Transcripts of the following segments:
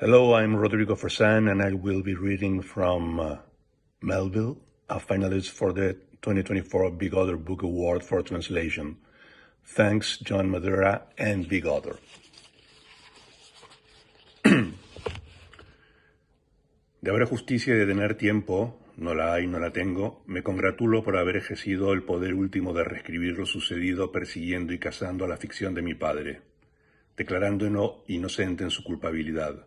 Hello, I'm Rodrigo Fresán, and I will be reading from MELVILL, a finalist for the 2024 Big Other Book Award for Translation. Thanks, John Madera and Big Other. De haber justicia y de tener tiempo, no la hay, no la tengo, me congratulo por haber ejercido el poder último de reescribir lo sucedido persiguiendo y cazando a la ficción de mi padre, declarándolo inocente en su culpabilidad,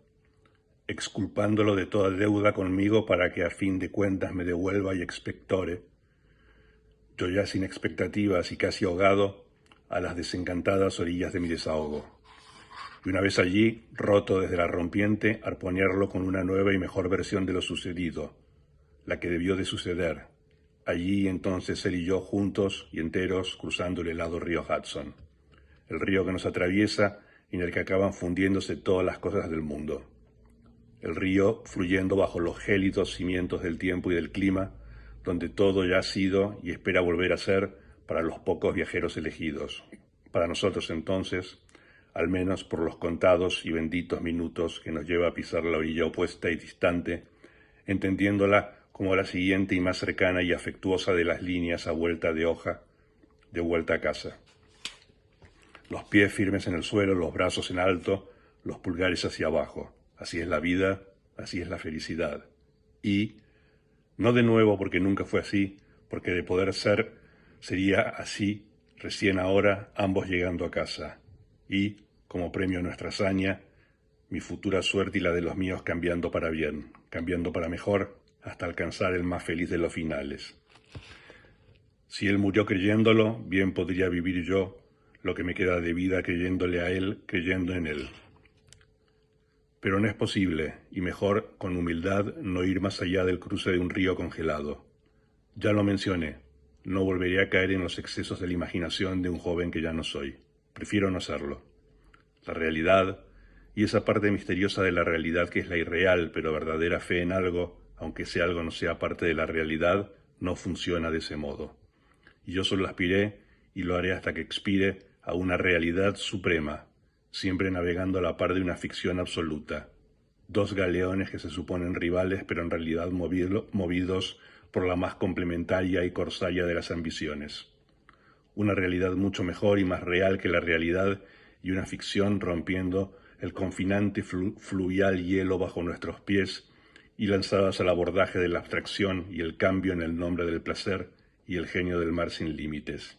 exculpándolo de toda deuda conmigo para que a fin de cuentas me devuelva y expectore, yo ya sin expectativas y casi ahogado, a las desencantadas orillas de mi desahogo. Y una vez allí, roto desde la rompiente, arponearlo con una nueva y mejor versión de lo sucedido, la que debió de suceder. Allí entonces él y yo juntos y enteros cruzando el helado río Hudson, el río que nos atraviesa y en el que acaban fundiéndose todas las cosas del mundo. El río fluyendo bajo los gélidos cimientos del tiempo y del clima, donde todo ya ha sido y espera volver a ser para los pocos viajeros elegidos. Para nosotros entonces, al menos por los contados y benditos minutos que nos lleva a pisar la orilla opuesta y distante, entendiéndola como la siguiente y más cercana y afectuosa de las líneas a vuelta de hoja, de vuelta a casa. Los pies firmes en el suelo, los brazos en alto, los pulgares hacia abajo. Así es la vida, así es la felicidad. Y, no de nuevo porque nunca fue así, porque de poder ser, sería así, recién ahora, ambos llegando a casa. Y, como premio a nuestra hazaña, mi futura suerte y la de los míos cambiando para bien, cambiando para mejor, hasta alcanzar el más feliz de los finales. Si él murió creyéndolo, bien podría vivir yo lo que me queda de vida creyéndole a él, creyendo en él. Pero no es posible, y mejor, con humildad, no ir más allá del cruce de un río congelado. Ya lo mencioné, no volveré a caer en los excesos de la imaginación de un joven que ya no soy. Prefiero no hacerlo. La realidad, y esa parte misteriosa de la realidad que es la irreal pero verdadera fe en algo, aunque ese algo no sea parte de la realidad, no funciona de ese modo. Y yo solo aspiré, y lo haré hasta que expire, a una realidad suprema, siempre navegando a la par de una ficción absoluta. Dos galeones que se suponen rivales, pero en realidad movidos por la más complementaria y corsaria de las ambiciones. Una realidad mucho mejor y más real que la realidad y una ficción rompiendo el confinante fluvial hielo bajo nuestros pies y lanzadas al abordaje de la abstracción y el cambio en el nombre del placer y el genio del mar sin límites.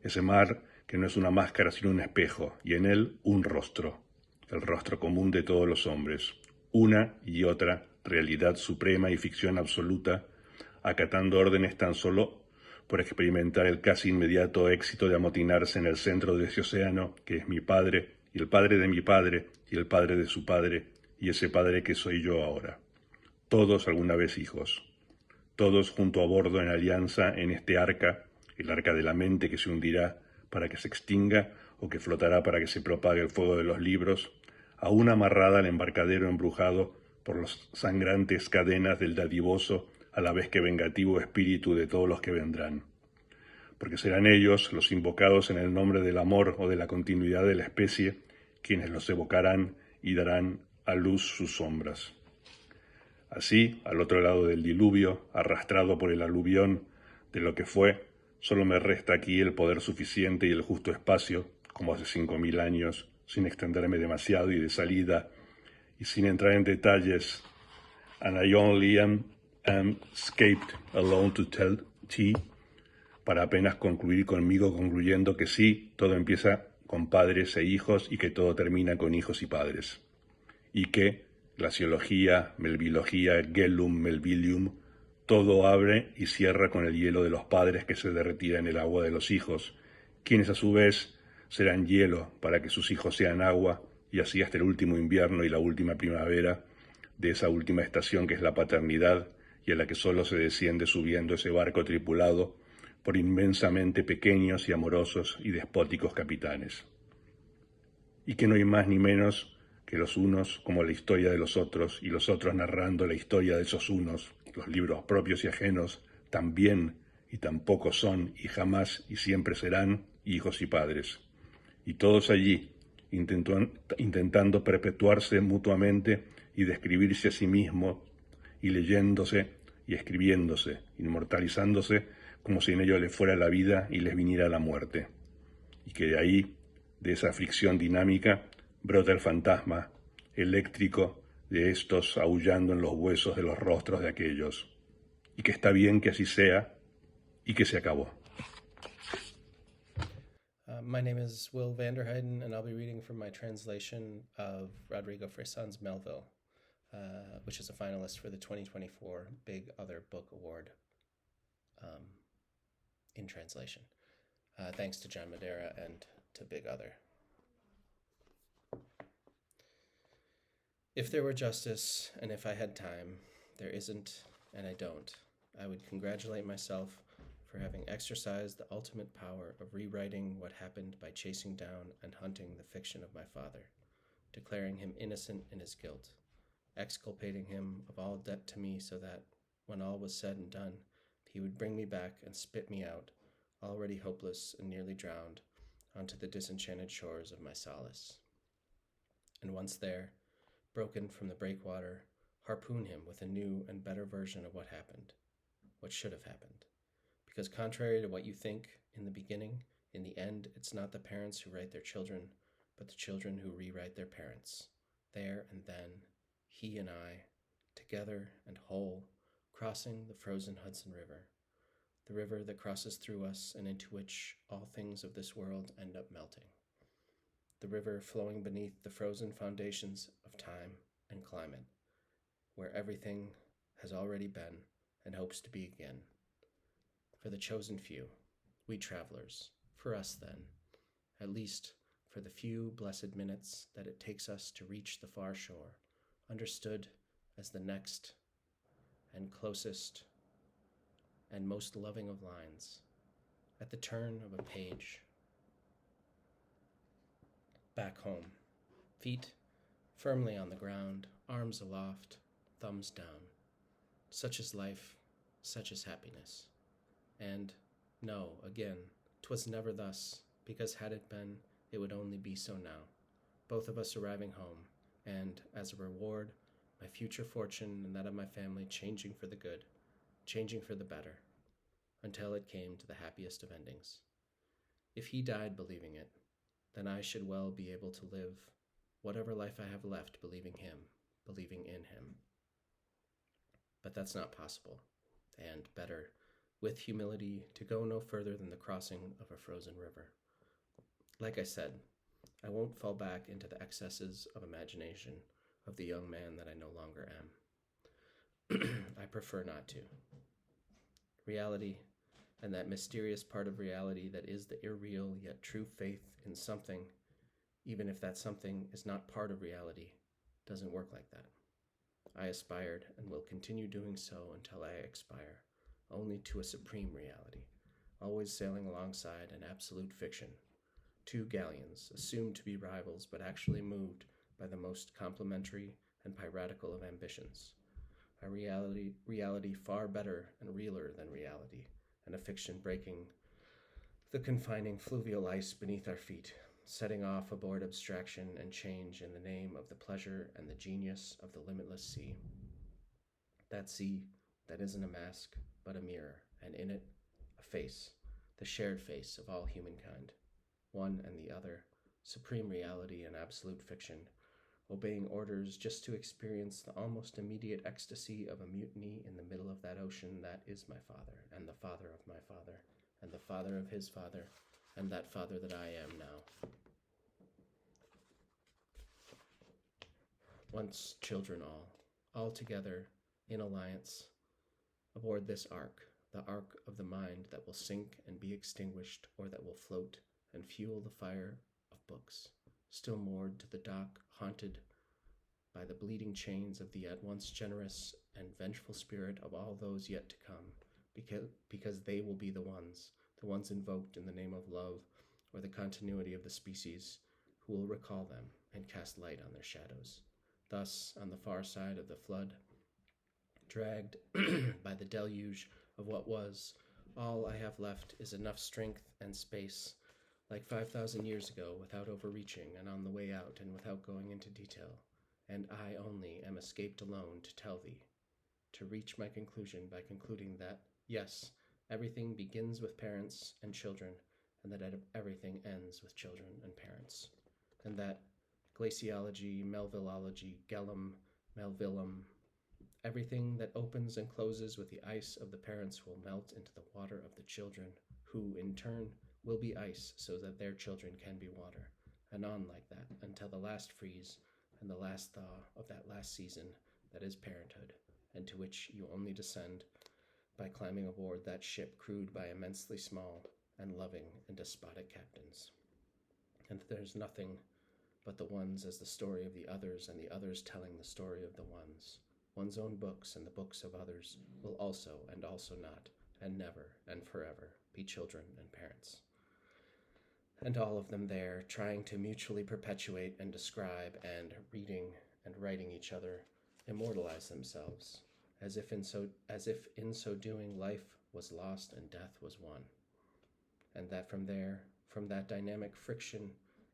Ese mar que no es una máscara sino un espejo, y en él un rostro, el rostro común de todos los hombres, una y otra realidad suprema y ficción absoluta, acatando órdenes tan solo por experimentar el casi inmediato éxito de amotinarse en el centro de ese océano que es mi padre, y el padre de mi padre, y el padre de su padre, y ese padre que soy yo ahora. Todos alguna vez hijos, todos junto a bordo en alianza en este arca, el arca de la mente que se hundirá para que se extinga o que flotará para que se propague el fuego de los libros, aún amarrada al embarcadero embrujado por las sangrantes cadenas del dadivoso a la vez que vengativo espíritu de todos los que vendrán. Porque serán ellos, los invocados en el nombre del amor o de la continuidad de la especie, quienes los evocarán y darán a luz sus sombras. Así, al otro lado del diluvio, arrastrado por el aluvión de lo que fue, solo me resta aquí el poder suficiente y el justo espacio, como hace 5000 años, sin extenderme demasiado y de salida, y sin entrar en detalles. And I only am escaped alone to tell thee, para apenas concluir conmigo concluyendo que sí, todo empieza con padres e hijos y que todo termina con hijos y padres. Y que glaciología, melvillología, gelum, melvillium, todo abre y cierra con el hielo de los padres que se derretirá en el agua de los hijos, quienes a su vez serán hielo para que sus hijos sean agua, y así hasta el último invierno y la última primavera de esa última estación que es la paternidad, y a la que solo se desciende subiendo ese barco tripulado por inmensamente pequeños y amorosos y despóticos capitanes. Y que no hay más ni menos que los unos como la historia de los otros, y los otros narrando la historia de esos unos, los libros propios y ajenos, también y tampoco son, y jamás y siempre serán, hijos y padres. Y todos allí, intentando perpetuarse mutuamente y describirse a sí mismo, y leyéndose y escribiéndose, inmortalizándose como si en ello les fuera la vida y les viniera la muerte. Y que de ahí, de esa fricción dinámica, brota el fantasma eléctrico de estos aullando en los huesos de los rostros de aquellos. Y que está bien que así sea y que se acabó. My name is Will Vanderhyden, and I'll be reading from my translation of Rodrigo Fresán's MELVILL, which is a finalist for the 2024 Big Other Book Award in translation. Thanks to John Madeira and to Big Other. If there were justice, and if I had time, there isn't, and I don't, I would congratulate myself for having exercised the ultimate power of rewriting what happened by chasing down and hunting the fiction of my father, declaring him innocent in his guilt, exculpating him of all debt to me so that, when all was said and done, he would bring me back and spit me out, already hopeless and nearly drowned, onto the disenchanted shores of my solace. And once there, broken from the breakwater, harpoon him with a new and better version of what happened, what should have happened. Because contrary to what you think in the beginning, in the end, it's not the parents who write their children, but the children who rewrite their parents. There and then, he and I, together and whole, crossing the frozen Hudson River, the river that crosses through us and into which all things of this world end up melting. The river flowing beneath the frozen foundations of time and climate, where everything has already been and hopes to be again. For the chosen few, we travelers, for us then, at least for the few blessed minutes that it takes us to reach the far shore, understood as the next and closest and most loving of lines, at the turn of a page. Back home, feet firmly on the ground, arms aloft, thumbs down. Such is life, such is happiness. And, no, again, 'twas never thus, because had it been, it would only be so now. Both of us arriving home, and, as a reward, my future fortune and that of my family changing for the good, changing for the better, until it came to the happiest of endings. If he died believing it, then I should well be able to live whatever life I have left believing him, believing in him. But that's not possible, and better, with humility, to go no further than the crossing of a frozen river. Like I said, I won't fall back into the excesses of imagination of the young man that I no longer am. I prefer not to. Reality, and that mysterious part of reality that is the irreal yet true faith in something, even if that something is not part of reality, doesn't work like that. I aspired and will continue doing so until I expire, only to a supreme reality, always sailing alongside an absolute fiction. Two galleons, assumed to be rivals but actually moved by the most complementary and piratical of ambitions. A reality far better and realer than reality, and a fiction breaking the confining fluvial ice beneath our feet, setting off aboard abstraction and change in the name of the pleasure and the genius of the limitless sea. That sea that isn't a mask, but a mirror, and in it, a face, the shared face of all humankind, one and the other, supreme reality and absolute fiction, obeying orders just to experience the almost immediate ecstasy of a mutiny in the middle of that ocean that is my father, and the father of my father, and the father of his father, and that father that I am now. Once children all together, in alliance, aboard this ark, the ark of the mind that will sink and be extinguished, or that will float and fuel the fire of books, still moored to the dock, haunted by the bleeding chains of the at once generous and vengeful spirit of all those yet to come, because they will be the ones invoked in the name of love or the continuity of the species, who will recall them and cast light on their shadows. Thus, on the far side of the flood, dragged by the deluge of what was, all I have left is enough strength and space like 5,000 years ago, without overreaching, and on the way out, and without going into detail. And I only am escaped alone to tell thee, to reach my conclusion by concluding that, yes, everything begins with parents and children, and that everything ends with children and parents, and that glaciology, Melvillology, Gellum, Melvillum, everything that opens and closes with the ice of the parents will melt into the water of the children, who, in turn, will be ice so that their children can be water, and on like that, until the last freeze and the last thaw of that last season that is parenthood, and to which you only descend by climbing aboard that ship crewed by immensely small and loving and despotic captains. And there's nothing but the ones as the story of the others, and the others telling the story of the ones. One's own books and the books of others will also and also not, and never and forever, be children and parents. And all of them there, trying to mutually perpetuate and describe, and reading and writing each other, immortalize themselves, as if in so doing life was lost and death was won. And that from there, from that dynamic friction,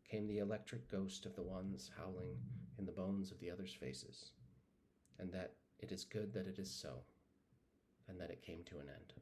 came the electric ghost of the ones howling in the bones of the others' faces, and that it is good that it is so, and that it came to an end.